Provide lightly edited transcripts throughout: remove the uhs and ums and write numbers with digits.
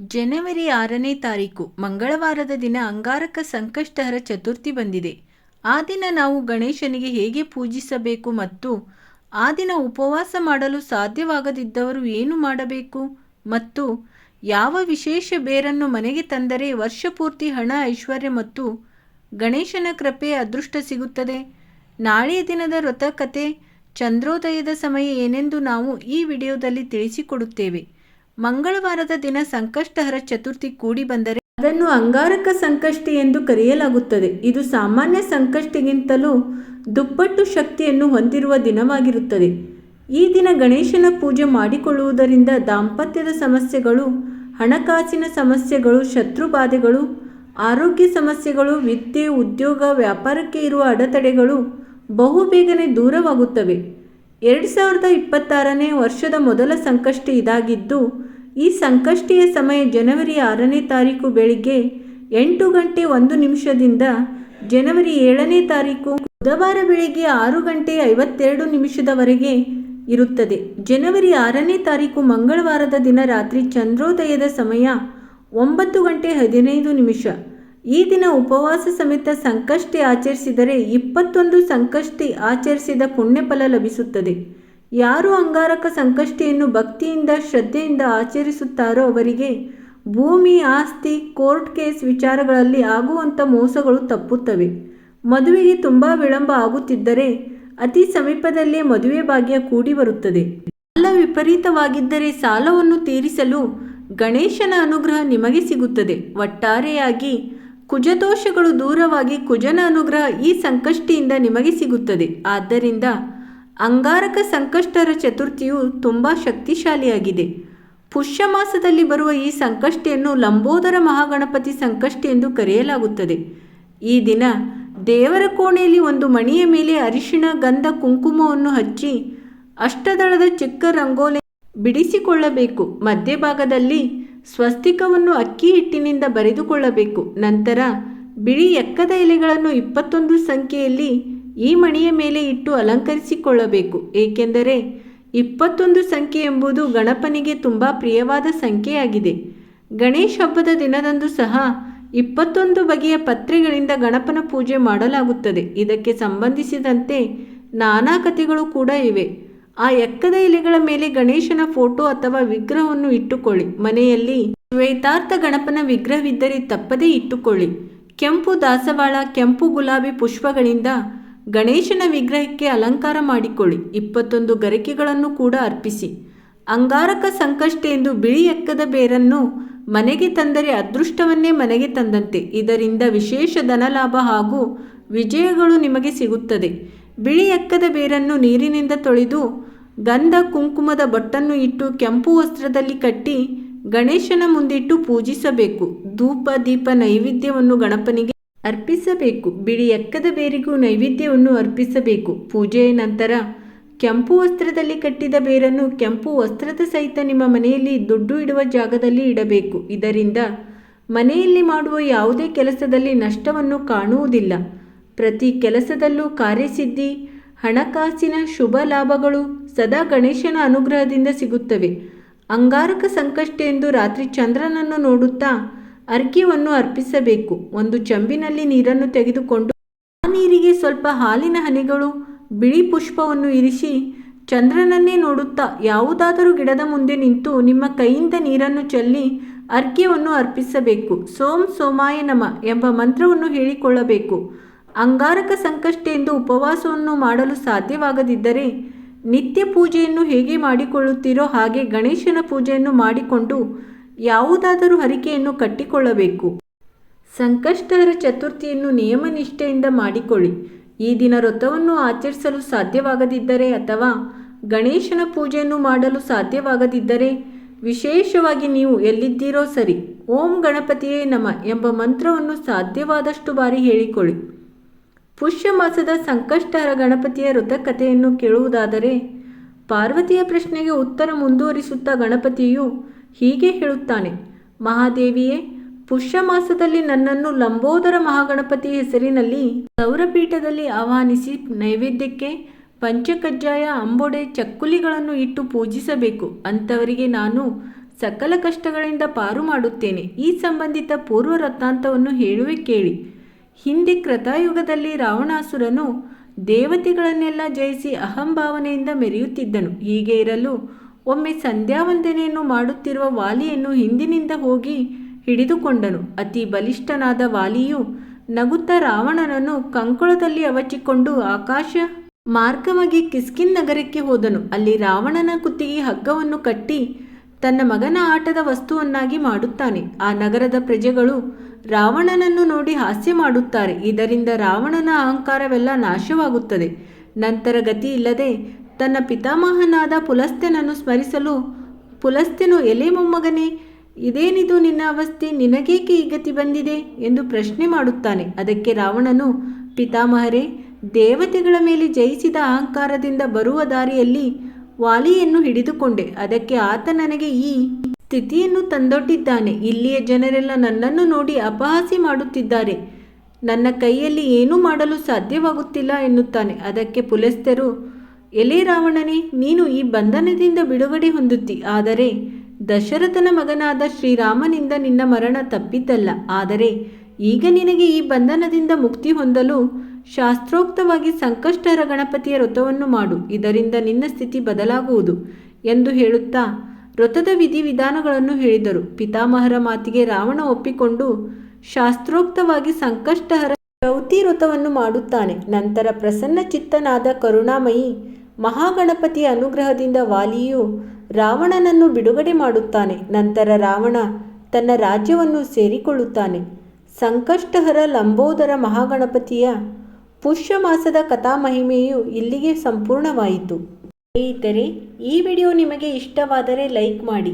ಜನವರಿ 6ನೇ ತಾರೀಕು ಮಂಗಳವಾರದ ದಿನ ಅಂಗಾರಕ ಸಂಕಷ್ಟಹರ ಚತುರ್ಥಿ ಬಂದಿದೆ. ಆ ದಿನ ನಾವು ಗಣೇಶನಿಗೆ ಹೇಗೆ ಪೂಜಿಸಬೇಕು ಮತ್ತು ಆ ದಿನ ಉಪವಾಸ ಮಾಡಲು ಸಾಧ್ಯವಾಗದಿದ್ದವರು ಏನು ಮಾಡಬೇಕು ಮತ್ತು ಯಾವ ವಿಶೇಷ ಬೇರನ್ನು ಮನೆಗೆ ತಂದರೆ ವರ್ಷಪೂರ್ತಿ ಹಣ, ಐಶ್ವರ್ಯ ಮತ್ತು ಗಣೇಶನ ಕೃಪೆ, ಅದೃಷ್ಟ ಸಿಗುತ್ತದೆ. ನಾಳೆಯ ದಿನದ ವ್ರತ ಕಥೆ, ಚಂದ್ರೋದಯದ ಸಮಯ ಏನೆಂದು ನಾವು ಈ ವಿಡಿಯೋದಲ್ಲಿ ತಿಳಿಸಿಕೊಡುತ್ತೇವೆ. ಮಂಗಳವಾರದ ದಿನ ಸಂಕಷ್ಟಹರ ಚತುರ್ಥಿ ಕೂಡಿ ಬಂದರೆ ಅದನ್ನು ಅಂಗಾರಕ ಸಂಕಷ್ಟಿ ಎಂದು ಕರೆಯಲಾಗುತ್ತದೆ. ಇದು ಸಾಮಾನ್ಯ ಸಂಕಷ್ಟಿಗಿಂತಲೂ ದುಪ್ಪಟ್ಟು ಶಕ್ತಿಯನ್ನು ಹೊಂದಿರುವ ದಿನವಾಗಿರುತ್ತದೆ. ಈ ದಿನ ಗಣೇಶನ ಪೂಜೆ ಮಾಡಿಕೊಳ್ಳುವುದರಿಂದ ದಾಂಪತ್ಯದ ಸಮಸ್ಯೆಗಳು, ಹಣಕಾಸಿನ ಸಮಸ್ಯೆಗಳು, ಶತ್ರುಬಾಧೆಗಳು, ಆರೋಗ್ಯ ಸಮಸ್ಯೆಗಳು, ವಿದ್ಯೆ, ಉದ್ಯೋಗ, ವ್ಯಾಪಾರಕ್ಕೆ ಇರುವ ಅಡೆತಡೆಗಳು ಬಹುಬೇಗನೆ ದೂರವಾಗುತ್ತವೆ. 2026ನೇ ವರ್ಷದ ಮೊದಲ ಸಂಕಷ್ಟಿ ಇದಾಗಿದ್ದು, ಈ ಸಂಕಷ್ಟಿಯ ಸಮಯ ಜನವರಿ 6ನೇ ತಾರೀಕು ಬೆಳಿಗ್ಗೆ 8:01 ಜನವರಿ 7ನೇ ತಾರೀಕು ಬುಧವಾರ ಬೆಳಿಗ್ಗೆ 6:52 ಇರುತ್ತದೆ. ಜನವರಿ 6ನೇ ತಾರೀಕು ಮಂಗಳವಾರದ ದಿನ ರಾತ್ರಿ ಚಂದ್ರೋದಯದ ಸಮಯ 9:15. ಈ ದಿನ ಉಪವಾಸ ಸಮೇತ ಸಂಕಷ್ಟಿ ಆಚರಿಸಿದರೆ 21 ಸಂಕಷ್ಟಿ ಆಚರಿಸಿದ ಪುಣ್ಯಫಲ ಲಭಿಸುತ್ತದೆ. ಯಾರು ಅಂಗಾರಕ ಸಂಕಷ್ಟಿಯನ್ನು ಭಕ್ತಿಯಿಂದ, ಶ್ರದ್ಧೆಯಿಂದ ಆಚರಿಸುತ್ತಾರೋ ಅವರಿಗೆ ಭೂಮಿ, ಆಸ್ತಿ, ಕೋರ್ಟ್ ಕೇಸ್ ವಿಚಾರಗಳಲ್ಲಿ ಆಗುವಂಥ ಮೋಸಗಳು ತಪ್ಪುತ್ತವೆ. ಮದುವೆಗೆ ತುಂಬ ವಿಳಂಬ ಆಗುತ್ತಿದ್ದರೆ ಅತಿ ಸಮೀಪದಲ್ಲೇ ಮದುವೆ ಭಾಗ್ಯ ಕೂಡಿ ಬರುತ್ತದೆ. ಸಾಲ ವಿಪರೀತವಾಗಿದ್ದರೆ ಸಾಲವನ್ನು ತೀರಿಸಲು ಗಣೇಶನ ಅನುಗ್ರಹ ನಿಮಗೆ ಸಿಗುತ್ತದೆ. ಒಟ್ಟಾರೆಯಾಗಿ ಕುಜದೋಷಗಳು ದೂರವಾಗಿ ಕುಜನ ಅನುಗ್ರಹ ಈ ಸಂಕಷ್ಟಿಯಿಂದ ನಿಮಗೆ ಸಿಗುತ್ತದೆ. ಆದ್ದರಿಂದ ಅಂಗಾರಕ ಸಂಕಷ್ಟಹರ ಚತುರ್ಥಿಯು ತುಂಬ ಶಕ್ತಿಶಾಲಿಯಾಗಿದೆ. ಪುಷ್ಯ ಮಾಸದಲ್ಲಿ ಬರುವ ಈ ಸಂಕಷ್ಟಿಯನ್ನು ಲಂಬೋದರ ಮಹಾಗಣಪತಿ ಸಂಕಷ್ಟಿ ಎಂದು ಕರೆಯಲಾಗುತ್ತದೆ. ಈ ದಿನ ದೇವರ ಕೋಣೆಯಲ್ಲಿ ಒಂದು ಮಣಿಯ ಮೇಲೆ ಅರಿಶಿಣ, ಗಂಧ, ಕುಂಕುಮವನ್ನು ಹಚ್ಚಿ ಅಷ್ಟದಳದ ಚಿಕ್ಕ ರಂಗೋಲಿ ಬಿಡಿಸಿಕೊಳ್ಳಬೇಕು. ಮಧ್ಯಭಾಗದಲ್ಲಿ ಸ್ವಸ್ತಿಕವನ್ನು ಅಕ್ಕಿ ಹಿಟ್ಟಿನಿಂದ ಬರೆದುಕೊಳ್ಳಬೇಕು. ನಂತರ ಬಿಳಿ ಎಕ್ಕದ ಎಲೆಗಳನ್ನು 21 ಸಂಖ್ಯೆಯಲ್ಲಿ ಈ ಮಣಿಯ ಮೇಲೆ ಇಟ್ಟು ಅಲಂಕರಿಸಿಕೊಳ್ಳಬೇಕು. ಏಕೆಂದರೆ 21 ಸಂಖ್ಯೆ ಎಂಬುದು ಗಣಪನಿಗೆ ತುಂಬ ಪ್ರಿಯವಾದ ಸಂಖ್ಯೆಯಾಗಿದೆ. ಗಣೇಶ ಹಬ್ಬದ ದಿನದಂದು ಸಹ 21 ಬಗೆಯ ಪತ್ರೆಗಳಿಂದ ಗಣಪನ ಪೂಜೆ ಮಾಡಲಾಗುತ್ತದೆ. ಇದಕ್ಕೆ ಸಂಬಂಧಿಸಿದಂತೆ ನಾನಾ ಕಥೆಗಳು ಕೂಡ ಇವೆ. ಆ ಎಕ್ಕದ ಎಲೆಗಳ ಮೇಲೆ ಗಣೇಶನ ಫೋಟೋ ಅಥವಾ ವಿಗ್ರಹವನ್ನು ಇಟ್ಟುಕೊಳ್ಳಿ. ಮನೆಯಲ್ಲಿ ಶ್ವೇತಾರ್ಥ ಗಣಪನ ವಿಗ್ರಹವಿದ್ದರೆ ತಪ್ಪದೇ ಇಟ್ಟುಕೊಳ್ಳಿ. ಕೆಂಪು ದಾಸವಾಳ, ಕೆಂಪು ಗುಲಾಬಿ ಪುಷ್ಪಗಳಿಂದ ಗಣೇಶನ ವಿಗ್ರಹಕ್ಕೆ ಅಲಂಕಾರ ಮಾಡಿಕೊಳ್ಳಿ. 21 ಗರಿಕೆಗಳನ್ನು ಕೂಡ ಅರ್ಪಿಸಿ. ಅಂಗಾರಕ ಸಂಕಷ್ಟಿ ಎಂದು ಬಿಳಿ ಎಕ್ಕದ ಬೇರನ್ನು ಮನೆಗೆ ತಂದರೆ ಅದೃಷ್ಟವನ್ನೇ ಮನೆಗೆ ತಂದಂತೆ. ಇದರಿಂದ ವಿಶೇಷ ಧನಲಾಭ ಹಾಗೂ ವಿಜಯಗಳು ನಿಮಗೆ ಸಿಗುತ್ತದೆ. ಬಿಳಿ ಎಕ್ಕದ ಬೇರನ್ನು ನೀರಿನಿಂದ ತೊಳೆದು ಗಂಧ, ಕುಂಕುಮದ ಬೊಟ್ಟನ್ನು ಇಟ್ಟು ಕೆಂಪು ವಸ್ತ್ರದಲ್ಲಿ ಕಟ್ಟಿ ಗಣೇಶನ ಮುಂದಿಟ್ಟು ಪೂಜಿಸಬೇಕು. ಧೂಪ, ದೀಪ, ನೈವೇದ್ಯವನ್ನು ಗಣಪನಿಗೆ ಅರ್ಪಿಸಬೇಕು. ಬಿಳಿ ಎಕ್ಕದ ಬೇರಿಗೂ ನೈವೇದ್ಯವನ್ನು ಅರ್ಪಿಸಬೇಕು. ಪೂಜೆಯ ನಂತರ ಕೆಂಪು ವಸ್ತ್ರದಲ್ಲಿ ಕಟ್ಟಿದ ಬೇರನ್ನು ಕೆಂಪು ವಸ್ತ್ರದ ಸಹಿತ ನಿಮ್ಮ ಮನೆಯಲ್ಲಿ ದುಡ್ಡು ಇಡುವ ಜಾಗದಲ್ಲಿ ಇಡಬೇಕು. ಇದರಿಂದ ಮನೆಯಲ್ಲಿ ಮಾಡುವ ಯಾವುದೇ ಕೆಲಸದಲ್ಲಿ ನಷ್ಟವನ್ನು ಕಾಣುವುದಿಲ್ಲ. ಪ್ರತಿ ಕೆಲಸದಲ್ಲೂ ಕಾರ್ಯಸಿದ್ಧಿ, ಹಣಕಾಸಿನ ಶುಭ ಲಾಭಗಳು ಸದಾ ಗಣೇಶನ ಅನುಗ್ರಹದಿಂದ ಸಿಗುತ್ತವೆ. ಅಂಗಾರಕ ಸಂಕಷ್ಟಿ ಎಂದು ರಾತ್ರಿ ಚಂದ್ರನನ್ನು ನೋಡುತ್ತಾ ಅರ್ಘ್ಯವನ್ನು ಅರ್ಪಿಸಬೇಕು. ಒಂದು ಚೆಂಬಿನಲ್ಲಿ ನೀರನ್ನು ತೆಗೆದುಕೊಂಡು ಆ ನೀರಿಗೆ ಸ್ವಲ್ಪ ಹಾಲಿನ ಹನಿಗಳು, ಬಿಳಿ ಪುಷ್ಪವನ್ನು ಇರಿಸಿ ಚಂದ್ರನನ್ನೇ ನೋಡುತ್ತಾ ಯಾವುದಾದರೂ ಗಿಡದ ಮುಂದೆ ನಿಂತು ನಿಮ್ಮ ಕೈಯಿಂದ ನೀರನ್ನು ಚೆಲ್ಲಿ ಅರ್ಘ್ಯವನ್ನು ಅರ್ಪಿಸಬೇಕು. ಸೋಂ ಸೋಮಾಯ ನಮಃ ಎಂಬ ಮಂತ್ರವನ್ನು ಹೇಳಿಕೊಳ್ಳಬೇಕು. ಅಂಗಾರಕ ಸಂಕಷ್ಟಿ ಎಂದು ಉಪವಾಸವನ್ನು ಮಾಡಲು ಸಾಧ್ಯವಾಗದಿದ್ದರೆ ನಿತ್ಯ ಪೂಜೆಯನ್ನು ಹೇಗೆ ಮಾಡಿಕೊಳ್ಳುತ್ತೀರೋ ಹಾಗೆ ಗಣೇಶನ ಪೂಜೆಯನ್ನು ಮಾಡಿಕೊಂಡು ಯಾವುದಾದರೂ ಹರಿಕೆಯನ್ನು ಕಟ್ಟಿಕೊಳ್ಳಬೇಕು. ಸಂಕಷ್ಟಹರ ಚತುರ್ಥಿಯನ್ನು ನಿಯಮನಿಷ್ಠೆಯಿಂದ ಮಾಡಿಕೊಳ್ಳಿ. ಈ ದಿನ ವ್ರತವನ್ನು ಆಚರಿಸಲು ಸಾಧ್ಯವಾಗದಿದ್ದರೆ ಅಥವಾ ಗಣೇಶನ ಪೂಜೆಯನ್ನು ಮಾಡಲು ಸಾಧ್ಯವಾಗದಿದ್ದರೆ ವಿಶೇಷವಾಗಿ ನೀವು ಎಲ್ಲಿದ್ದೀರೋ ಸರಿ, ಓಂ ಗಣಪತಿಯೇ ನಮಃ ಎಂಬ ಮಂತ್ರವನ್ನು ಸಾಧ್ಯವಾದಷ್ಟು ಬಾರಿ ಹೇಳಿಕೊಳ್ಳಿ. ಪುಷ್ಯ ಮಾಸದ ಸಂಕಷ್ಟಹರ ಗಣಪತಿಯ ವ್ರತ ಕಥೆಯನ್ನು ಕೇಳುವುದಾದರೆ, ಪಾರ್ವತಿಯ ಪ್ರಶ್ನೆಗೆ ಉತ್ತರ ಮುಂದುವರಿಸುತ್ತಾ ಗಣಪತಿಯು ಹೀಗೆ ಹೇಳುತ್ತಾನೆ. ಮಹಾದೇವಿಯೇ, ಪುಷ್ಯ ಮಾಸದಲ್ಲಿ ನನ್ನನ್ನು ಲಂಬೋದರ ಮಹಾಗಣಪತಿ ಹೆಸರಿನಲ್ಲಿ ಸೌರಪೀಠದಲ್ಲಿ ಆಹ್ವಾನಿಸಿ ನೈವೇದ್ಯಕ್ಕೆ ಪಂಚಕಜ್ಜಾಯ, ಅಂಬೊಡೆ, ಚಕ್ಕುಲಿಗಳನ್ನು ಇಟ್ಟು ಪೂಜಿಸಬೇಕು. ಅಂಥವರಿಗೆ ನಾನು ಸಕಲ ಕಷ್ಟಗಳಿಂದ ಪಾರು ಮಾಡುತ್ತೇನೆ. ಈ ಸಂಬಂಧಿತ ಪೂರ್ವ ವೃತ್ತಾಂತವನ್ನು ಹೇಳುವೆ ಕೇಳಿ. ಹಿಂದೆ ಕೃತಯುಗದಲ್ಲಿ ರಾವಣಾಸುರನು ದೇವತೆಗಳನ್ನೆಲ್ಲ ಜಯಿಸಿ ಅಹಂಭಾವನೆಯಿಂದ ಮೆರೆಯುತ್ತಿದ್ದನು. ಹೀಗೆ ಇರಲು ಒಮ್ಮೆ ಸಂಧ್ಯಾವಂದನೆಯನ್ನು ಮಾಡುತ್ತಿರುವ ವಾಲಿಯನ್ನು ಹಿಂದಿನಿಂದ ಹೋಗಿ ಹಿಡಿದುಕೊಂಡನು. ಅತಿ ಬಲಿಷ್ಠನಾದ ವಾಲಿಯು ನಗುತ್ತಾ ರಾವಣನನ್ನು ಕಂಕುಳದಲ್ಲಿ ಅವಚಿಕೊಂಡು ಆಕಾಶ ಮಾರ್ಗವಾಗಿ ಕಿಷ್ಕಿಂಧ ನಗರಕ್ಕೆ ಹೋದನು. ಅಲ್ಲಿ ರಾವಣನ ಕುತ್ತಿಗೆ ಹಗ್ಗವನ್ನು ಕಟ್ಟಿ ತನ್ನ ಮಗನ ಆಟದ ವಸ್ತುವನ್ನಾಗಿ ಮಾಡುತ್ತಾನೆ. ಆ ನಗರದ ಪ್ರಜೆಗಳು ರಾವಣನನ್ನು ನೋಡಿ ಹಾಸ್ಯ ಮಾಡುತ್ತಾರೆ. ಇದರಿಂದ ರಾವಣನ ಅಹಂಕಾರವೆಲ್ಲ ನಾಶವಾಗುತ್ತದೆ. ನಂತರ ಗತಿ ಇಲ್ಲದೆ ತನ್ನ ಪಿತಾಮಹನಾದ ಪುಲಸ್ತ್ಯನನ್ನು ಸ್ಮರಿಸಲು ಪುಲಸ್ತ್ಯನು, ಎಲೆ ಮೊಮ್ಮಗನೇ, ಇದೇನಿದು ನಿನ್ನ ಅವಸ್ಥೆ? ನಿನಗೇಕೆ ಈ ಗತಿ ಬಂದಿದೆ ಎಂದು ಪ್ರಶ್ನೆ ಮಾಡುತ್ತಾನೆ. ಅದಕ್ಕೆ ರಾವಣನು, ಪಿತಾಮಹರೇ, ದೇವತೆಗಳ ಮೇಲೆ ಜಯಿಸಿದ ಅಹಂಕಾರದಿಂದ ಬರುವ ದಾರಿಯಲ್ಲಿ ವಾಲಿಯನ್ನು ಹಿಡಿದುಕೊಂಡೆ. ಅದಕ್ಕೆ ಆತ ನನಗೆ ಈ ಸ್ಥಿತಿಯನ್ನು ತಂದೊಡ್ಡಿದ್ದಾನೆ. ಇಲ್ಲಿಯ ಜನರೆಲ್ಲ ನನ್ನನ್ನು ನೋಡಿ ಅಪಹಾಸ್ಯ ಮಾಡುತ್ತಿದ್ದಾರೆ. ನನ್ನ ಕೈಯಲ್ಲಿ ಏನೂ ಮಾಡಲು ಸಾಧ್ಯವಾಗುತ್ತಿಲ್ಲ ಎನ್ನುತ್ತಾನೆ. ಅದಕ್ಕೆ ಪುಲಸ್ತ್ಯರು, ಎಲೆ ರಾವಣನೇ, ನೀನು ಈ ಬಂಧನದಿಂದ ಬಿಡುಗಡೆ ಹೊಂದುತ್ತಿ. ಆದರೆ ದಶರಥನ ಮಗನಾದ ಶ್ರೀರಾಮನಿಂದ ನಿನ್ನ ಮರಣ ತಪ್ಪಿದ್ದಲ್ಲ. ಆದರೆ ಈಗ ನಿನಗೆ ಈ ಬಂಧನದಿಂದ ಮುಕ್ತಿ ಹೊಂದಲು ಶಾಸ್ತ್ರೋಕ್ತವಾಗಿ ಸಂಕಷ್ಟಹರ ಗಣಪತಿಯ ವ್ರತವನ್ನು ಮಾಡು. ಇದರಿಂದ ನಿನ್ನ ಸ್ಥಿತಿ ಬದಲಾಗುವುದು ಎಂದು ಹೇಳುತ್ತಾ ವ್ರತದ ವಿಧಿವಿಧಾನಗಳನ್ನು ಹೇಳಿದರು. ಪಿತಾಮಹರ ಮಾತಿಗೆ ರಾವಣ ಒಪ್ಪಿಕೊಂಡು ಶಾಸ್ತ್ರೋಕ್ತವಾಗಿ ಸಂಕಷ್ಟಹರ ಚೌತಿ ವ್ರತವನ್ನು ಮಾಡುತ್ತಾನೆ. ನಂತರ ಪ್ರಸನ್ನ ಚಿತ್ತನಾದ ಕರುಣಾಮಯಿ ಮಹಾಗಣಪತಿಯ ಅನುಗ್ರಹದಿಂದ ವಾಲಿಯು ರಾವಣನನ್ನು ಬಿಡುಗಡೆ ಮಾಡುತ್ತಾನೆ. ನಂತರ ರಾವಣ ತನ್ನ ರಾಜ್ಯವನ್ನು ಸೇರಿಕೊಳ್ಳುತ್ತಾನೆ. ಸಂಕಷ್ಟಹರ ಲಂಬೋದರ ಮಹಾಗಣಪತಿಯ ಪುಷ್ಯ ಮಾಸದ ಕಥಾಮಹಿಮೆಯು ಇಲ್ಲಿಗೆ ಸಂಪೂರ್ಣವಾಯಿತು. ಸ್ನೇಹಿತರೆ, ಈ ವಿಡಿಯೋ ನಿಮಗೆ ಇಷ್ಟವಾದರೆ ಲೈಕ್ ಮಾಡಿ,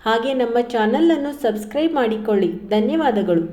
ಹಾಗೆ ನಮ್ಮ ಚಾನಲನ್ನು ಸಬ್ಸ್ಕ್ರೈಬ್ ಮಾಡಿಕೊಳ್ಳಿ. ಧನ್ಯವಾದಗಳು.